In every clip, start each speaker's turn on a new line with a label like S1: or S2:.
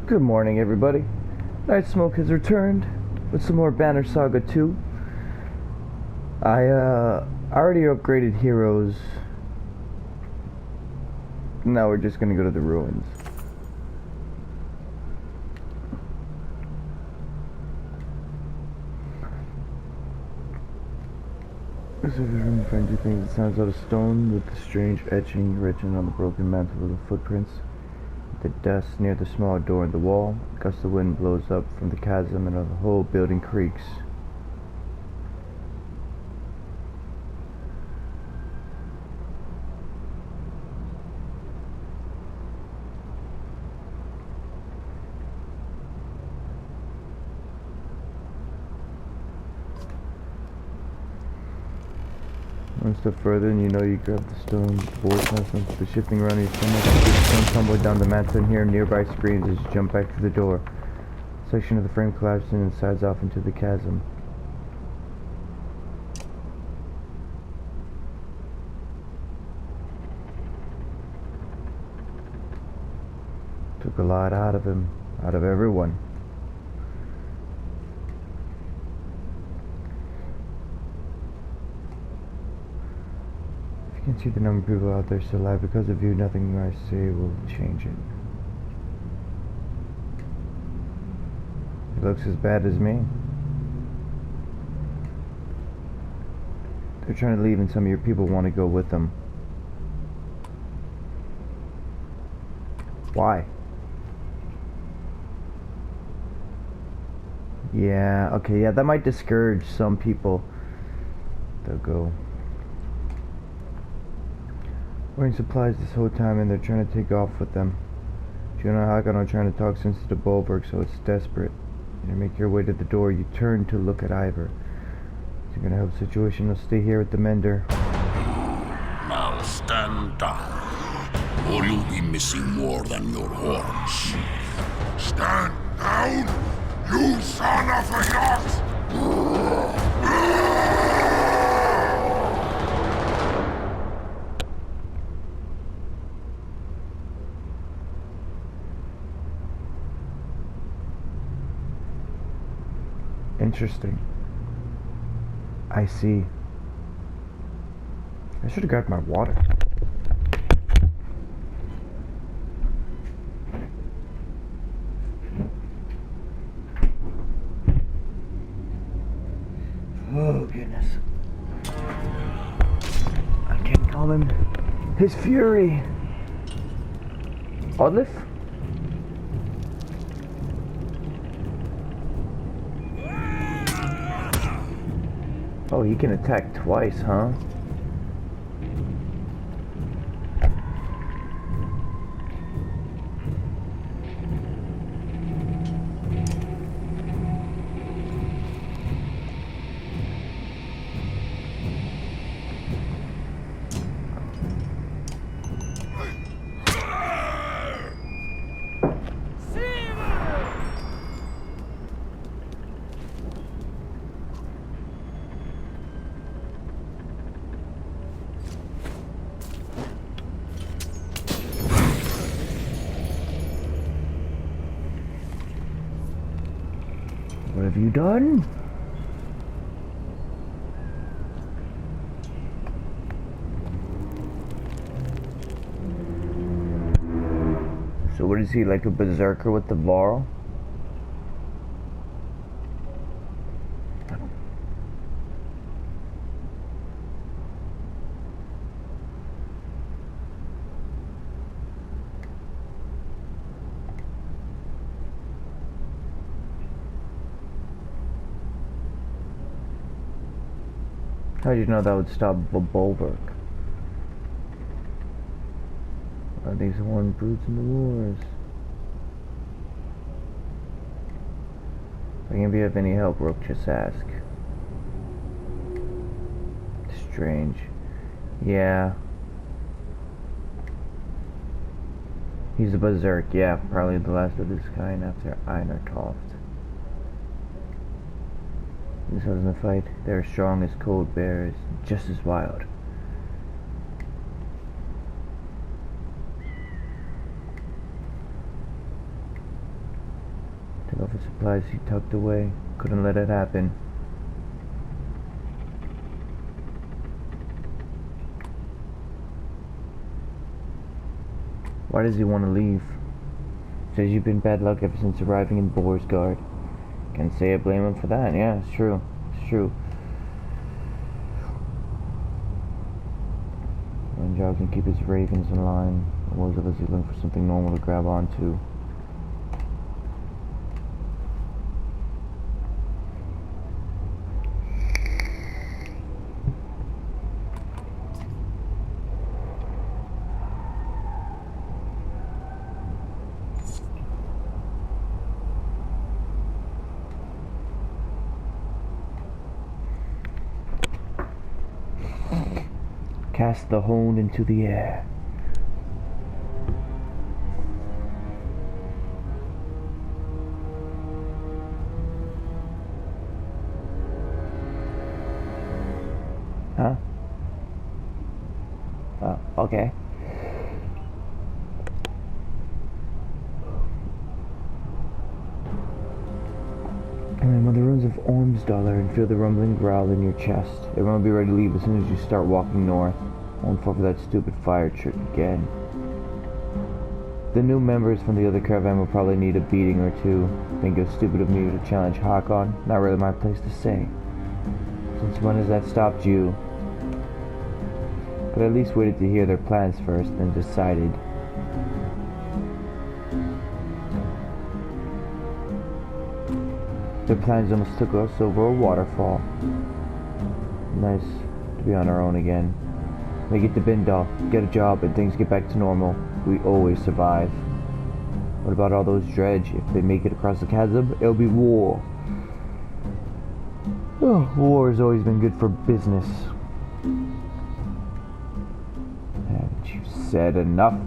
S1: Good morning, everybody. Night Smoke has returned with some more Banner Saga 2. I already upgraded heroes. Now we're just gonna go to the ruins. This is a room friendly thing that sounds out of stone with the strange etching written on the broken mantle of the footprints. The dust near the small door in the wall. A gust of wind blows up from the chasm and the whole building creaks. One step further and you know you grab the stone board constant, the shifting around your stomach, the stone tumble down the mantle and hear nearby screams as you jump back to the door. A section of the frame collapses and slides off into the chasm. Took a lot out of him, out of everyone. You can see the number of people out there still alive. Because of you, nothing I say will change it. He looks as bad as me. They're trying to leave and some of your people want to go with them. Why? Yeah, okay, yeah, that might discourage some people. They'll go. Wearing supplies this whole time and they're trying to take off with them. You know how I'm trying to talk sense to the Bolverk, so it's desperate. You make your way to the door, you turn to look at Ivor. Is it gonna help the situation? I'll stay here with the mender.
S2: Now stand down, or you'll be missing more than your horns. Stand down, you son of a yacht!
S1: Interesting. I see. I should have grabbed my water. Oh goodness. I can't call him his fury. Oddliff? Oh, he can attack twice, huh? What have you done? So what is he, like a berserker with the varl? How did you know that would stop Bolverk? Are these horned brutes in the wars? If I can be of any help, Rook, just ask. Strange. Yeah. He's a berserk, yeah, probably the last of this kind after Einar. This wasn't a fight. They're strong as cold bears, just as wild. All the supplies he tucked away. Couldn't let it happen. Why does he want to leave? Says you've been bad luck ever since arriving in Bolverk. Can't say I blame him for that. Yeah, it's true. It's true. One job can keep his ravens in line. Most of us are looking for something normal to grab onto. Cast the hone into the air. Huh? Okay. I'm on the ruins of Ormsdollar and feel the rumbling growl in your chest. Everyone will be ready to leave as soon as you start walking north. Won't fall for that stupid fire trick again. The new members from the other caravan will probably need a beating or two. Think it was stupid of me to challenge Hakon? Not really my place to say. Since when has that stopped you? But at least waited to hear their plans first, then decided. Their plans almost took us over a waterfall. Nice to be on our own again. Make it to Bindal, get a job, and things get back to normal. We always survive. What about all those dredge? If they make it across the chasm, it'll be war. Oh, war has always been good for business. Haven't you said enough?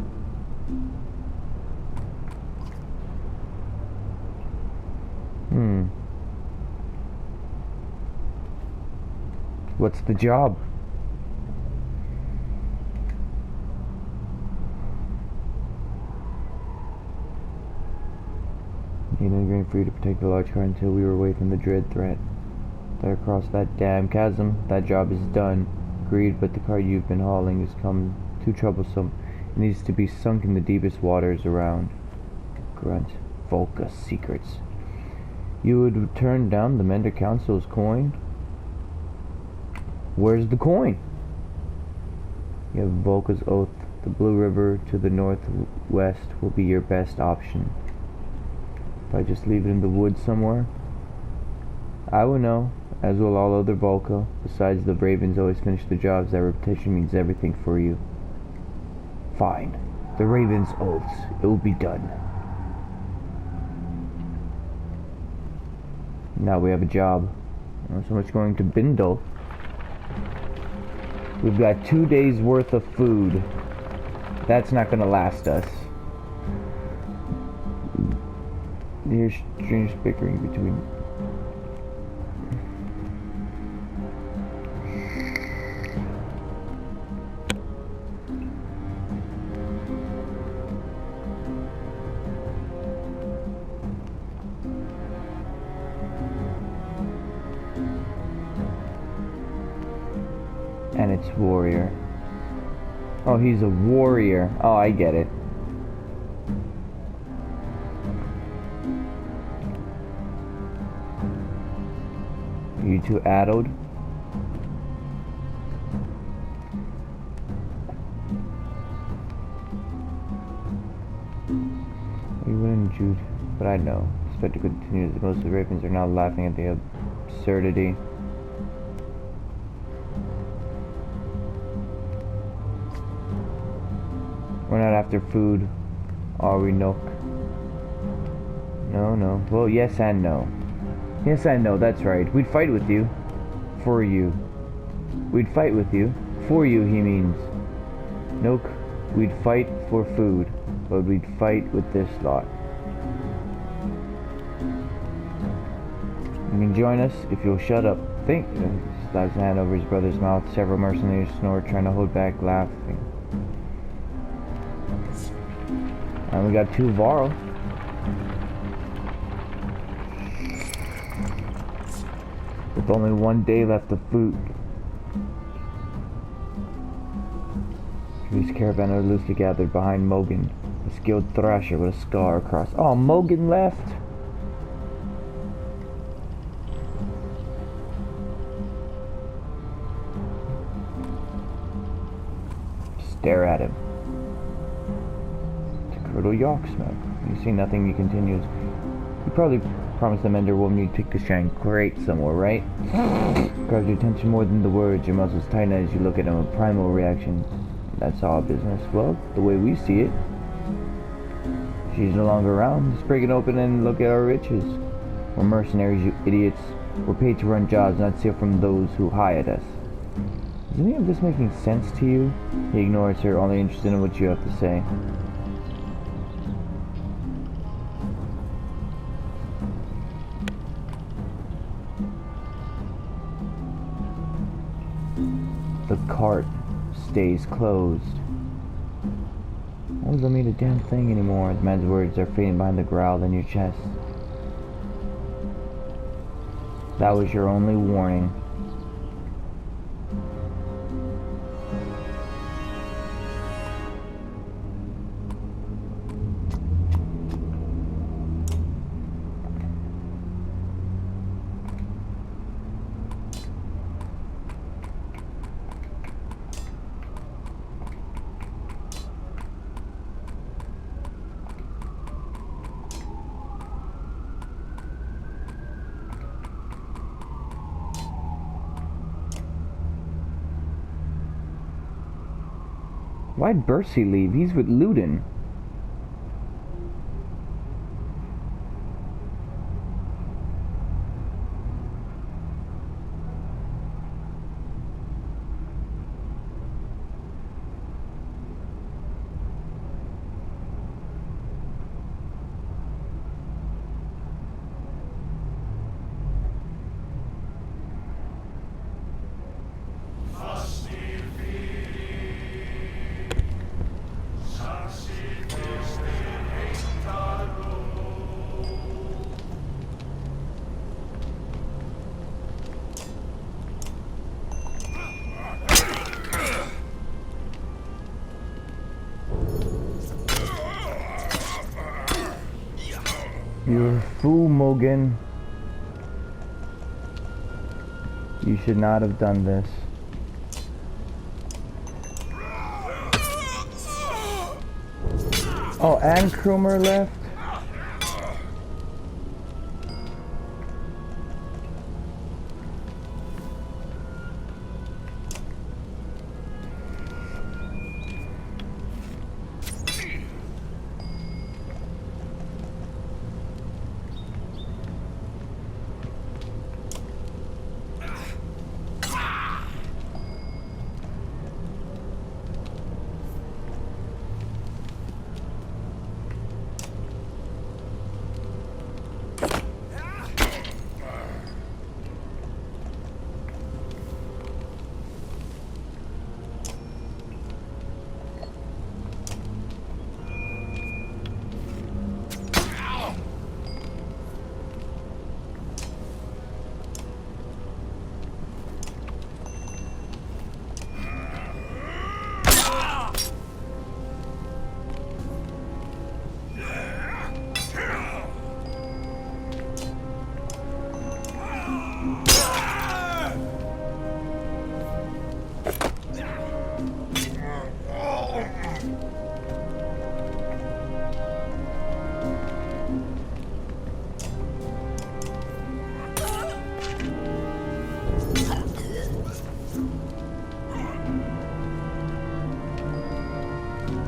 S1: What's the job? Need an agreement for you to protect the large car until we were away from the dread threat. That across that damn chasm, that job is done. Agreed, but the car you've been hauling has come too troublesome. It needs to be sunk in the deepest waters around. Grunt. Volca secrets. You would turn down the Mender Council's coin? Where's the coin? You have Volca's oath. The Blue River to the northwest will be your best option. If I just leave it in the woods somewhere? I will know, as will all other Volca. Besides, the Ravens always finish the jobs. That reputation means everything for you. Fine. The Ravens' oaths. It will be done. Now we have a job. Not so much going to Bindal. We've got 2 days worth of food. That's not gonna last us. Here's strange bickering between. And it's warrior. Oh, he's a warrior. Oh, I get it. Are you two addled? You wouldn't, Jude, but I know. Expect to continue as most of the Ravens are now laughing at the absurdity. We're not after food, are we, Nook? No. Well, yes and no. Yes and no, that's right. We'd fight with you. For you. We'd fight with you. For you, he means. Nook, we'd fight for food, but we'd fight with this lot. You can join us if you'll shut up. Think. He slaps his hand over his brother's mouth. Several mercenaries snort, trying to hold back laughing. And we got 2 varl. with only one day left of food. These caravan are loosely gathered behind Mogan, a skilled thrasher with a scar across. Oh, Mogan left? Stare at him. To curdle York smoke. You see nothing, he continues. You probably promised the mender woman you'd take this giant crate somewhere, right? Grabs your attention more than the words. Your muscles tighten as you look at him. A primal reaction. That's all business. Well, the way we see it. She's no longer around. Just break it open and look at our riches. We're mercenaries, you idiots. We're paid to run jobs, not steal from those who hired us. Is any of this making sense to you? He ignores her, only interested in what you have to say. The cart stays closed. Won't let me do a damn thing anymore. The man's words are fading behind the growl in your chest. That was your only warning. Why'd Bercy leave? He's with Ludin. You're a fool, Mogan. You should not have done this. Oh, and Krumer left?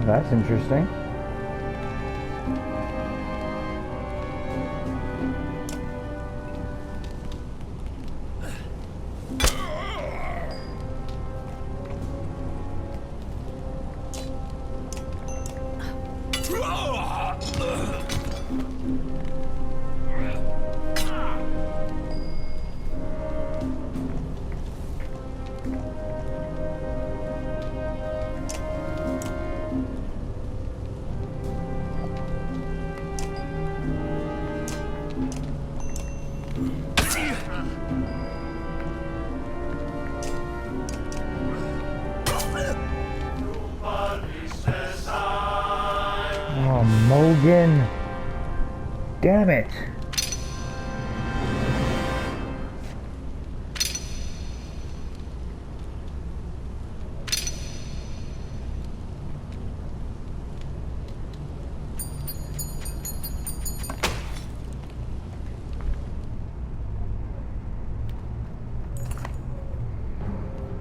S1: That's interesting. Mogan! Damn it!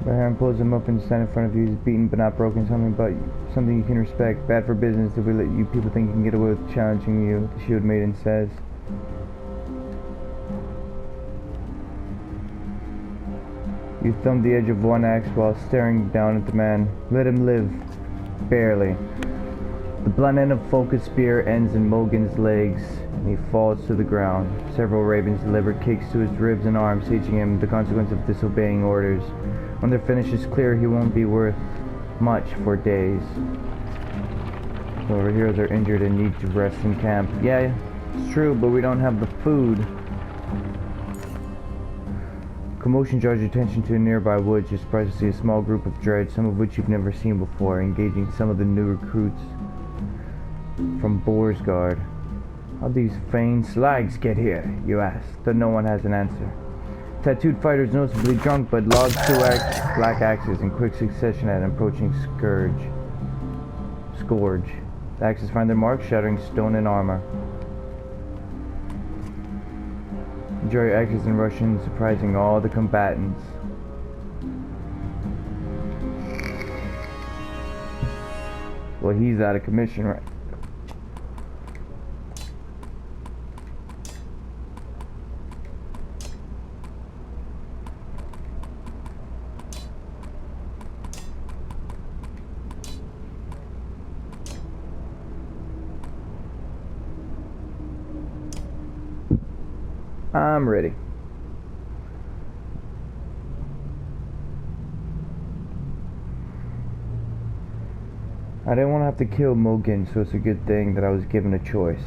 S1: Baron pulls him up and stands in front of you. He's beaten but not broken. Something you can respect. Bad for business if we let you people think you can get away with challenging you, the shield maiden says. You thumb the edge of one axe while staring down at the man. Let him live. Barely. The blunt end of Focus spear ends in Mogan's legs, and he falls to the ground. Several ravens deliver kicks to his ribs and arms, teaching him the consequence of disobeying orders. When their finish is clear, he won't be worth much for days. So our heroes are injured and need to rest in camp. Yeah, it's true, but we don't have the food. Commotion draws your attention to a nearby woods. You're surprised to see a small group of dreads, some of which you've never seen before, engaging some of the new recruits from Borsgard. How these feigned slags get here, you ask, though no one has an answer. Tattooed fighters noticeably drunk, but log black axes in quick succession at an approaching scourge. The axes find their mark, shattering stone and armor. Enjoy your axes in Russian, surprising all the combatants. Well, he's out of commission, right? I'm ready. I didn't want to have to kill Mogan, so it's a good thing that I was given a choice.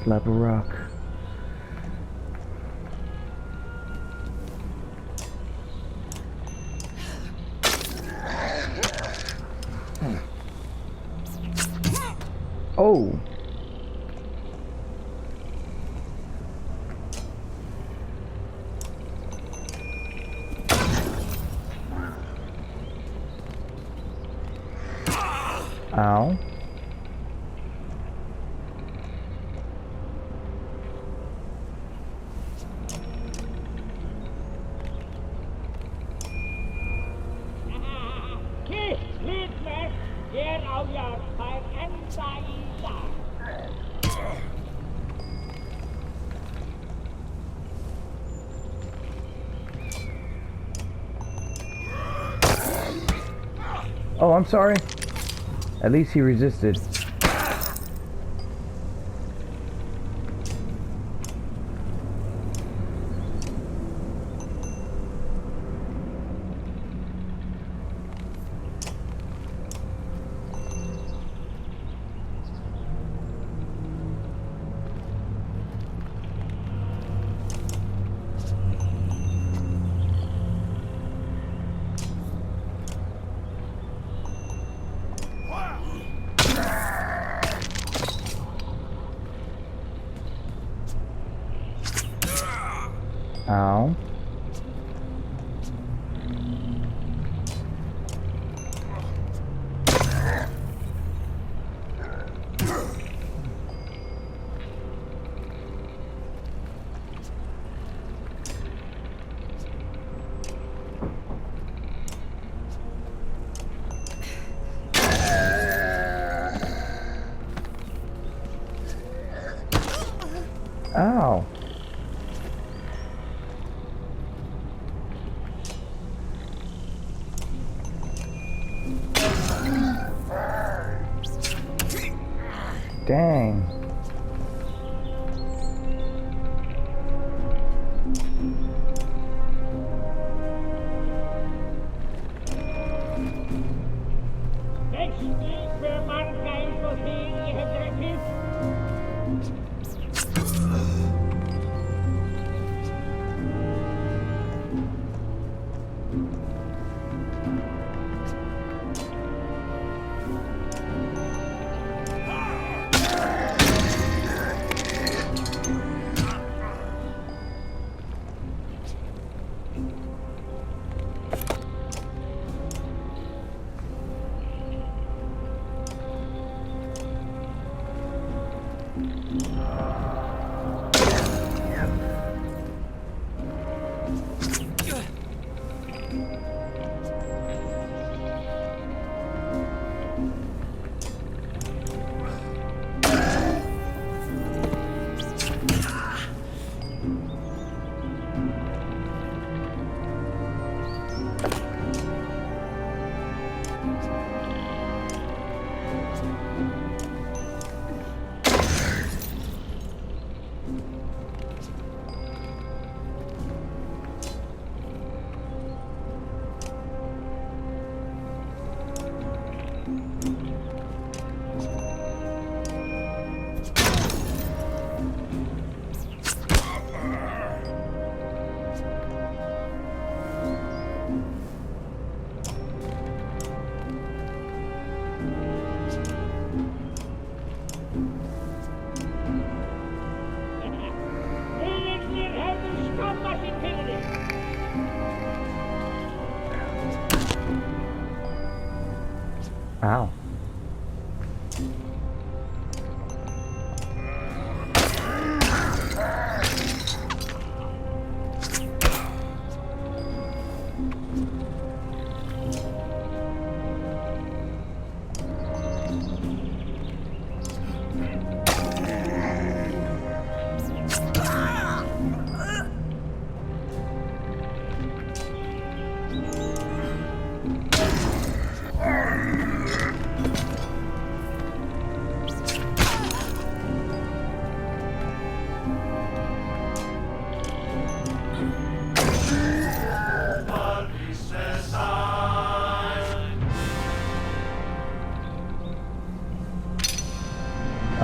S1: Slap a rock. Oh! Ow. Oh, I'm sorry. At least he resisted. Ow. Ow. Dang. Ow.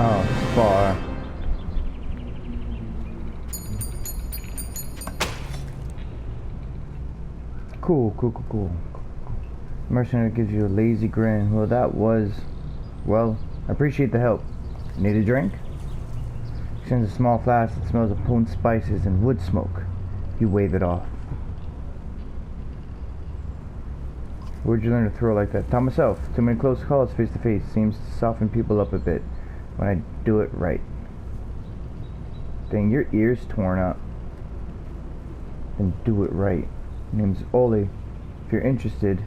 S1: Oh, it's far. Cool. Mercenary gives you a lazy grin. Well, that was... Well, I appreciate the help. Need a drink? Extends a small flask that smells of potent spices and wood smoke. You wave it off. Where'd you learn to throw like that? Taught myself. Too many close calls face to face. Seems to soften people up a bit. When I do it right. Dang, your ear's torn up. Then do it right. Name's Oli. If you're interested,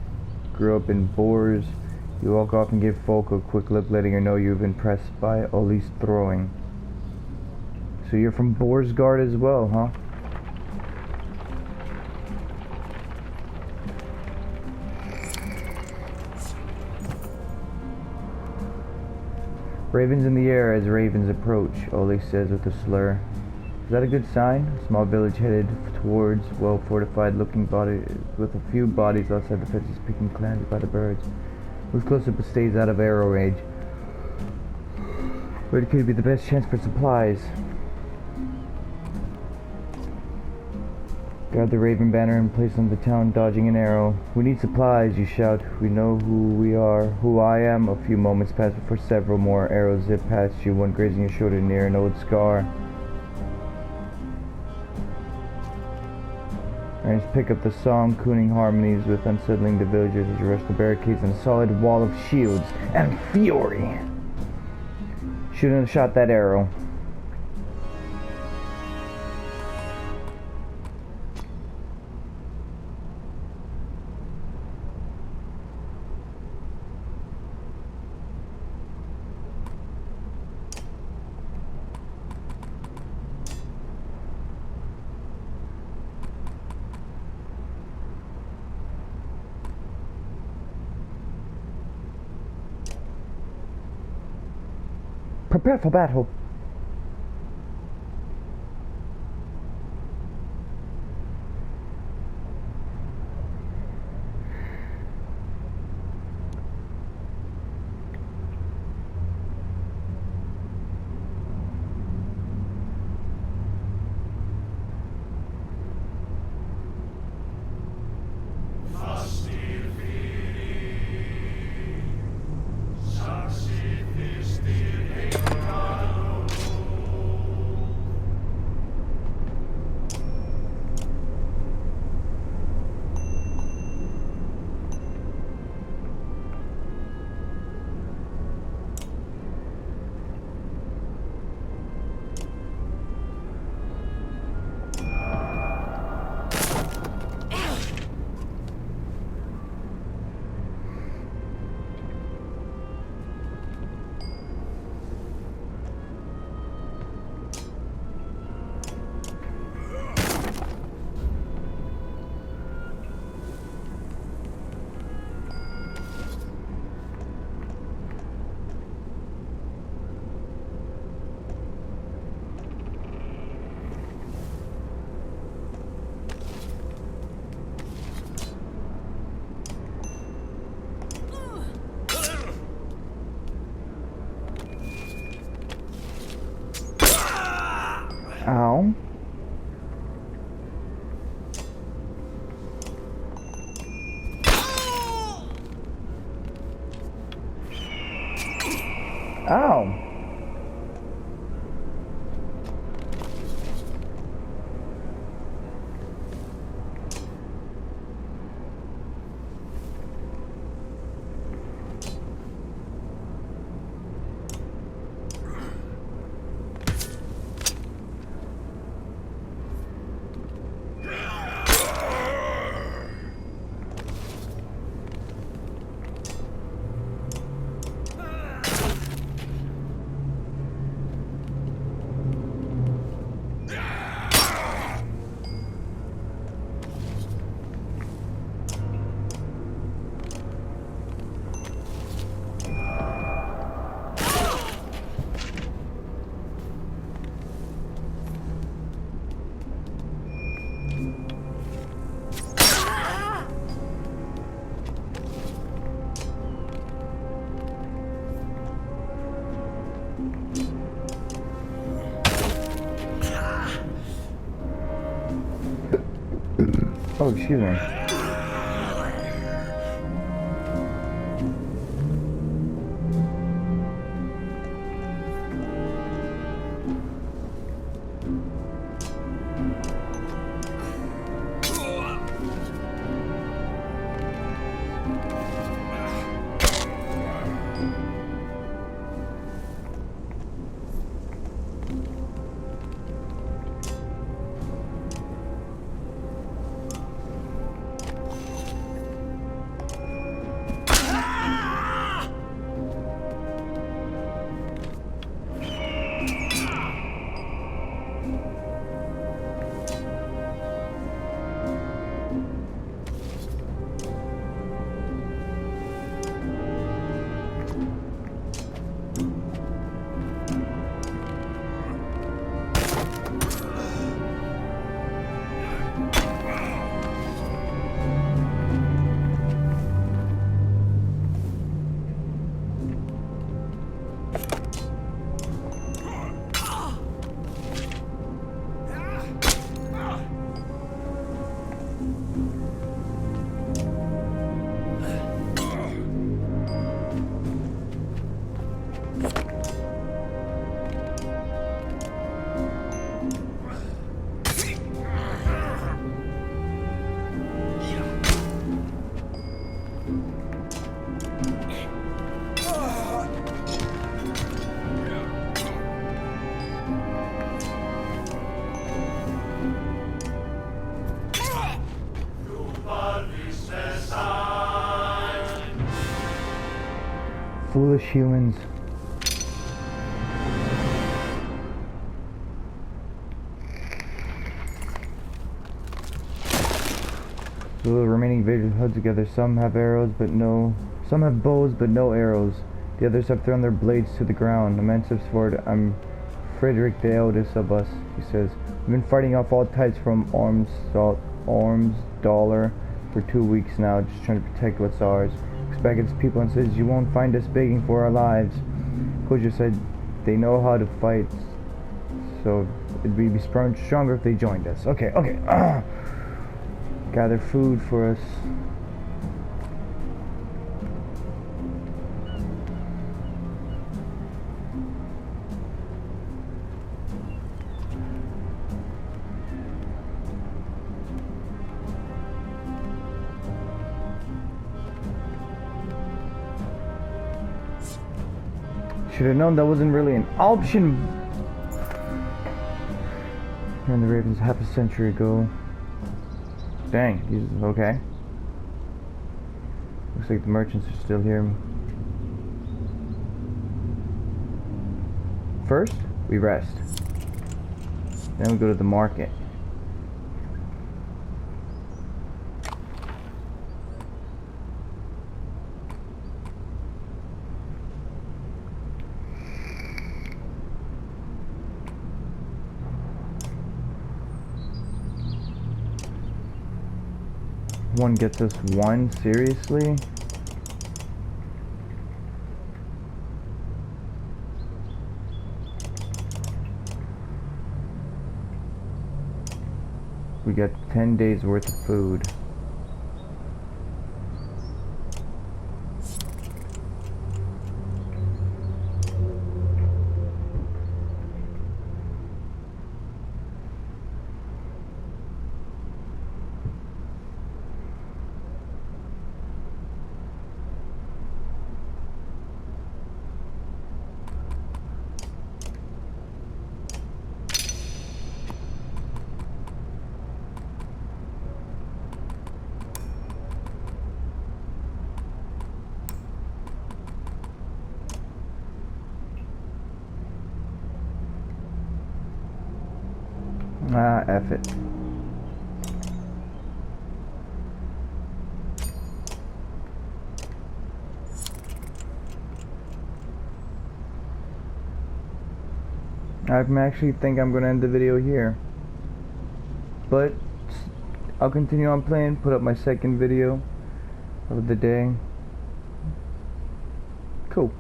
S1: grew up in Boers. You walk off and give folk a quick look, letting her know you've been impressed by Oli's throwing. So you're from Boersgard as well, huh? Ravens in the air as ravens approach, Oli says with a slur. Is that a good sign? A small village headed towards well-fortified looking body with a few bodies outside the fences picking clans by the birds. Move closer but stays out of arrow range. Where could be the best chance for supplies? Grab the raven banner and place on the town, dodging an arrow. We need supplies, you shout. We know who we are, who I am. A few moments pass before several more arrows zip past you, one grazing your shoulder near an old scar. Rangers pick up the song, crooning harmonies with unsettling the villagers as you rush the barricades and a solid wall of shields and fury. Shouldn't have shot that arrow. Prepare for battle. Ow. Ow. Oh, excuse me. Foolish humans. The remaining villagers huddled together. Some have arrows, but no. Some have bows, but no arrows. The others have thrown their blades to the ground. The man steps forward. I'm Frederick, the eldest of us, he says. We've been fighting off all types from arms, dollar, for 2 weeks now, just trying to protect what's ours. Looks back at his people and says, you won't find us begging for our lives. Koja said they know how to fight, so it'd be stronger if they joined us. Okay. Gather food for us. Should have known that wasn't really an option. Here in the Ravens half a century ago. Dang, he's okay. Looks like the merchants are still here. First, we rest. Then we go to the market. One gets us one, seriously? We got 10 days worth of food. Ah, F it. I actually think I'm gonna end the video here, but I'll continue on playing, put up my second video of the day. Cool.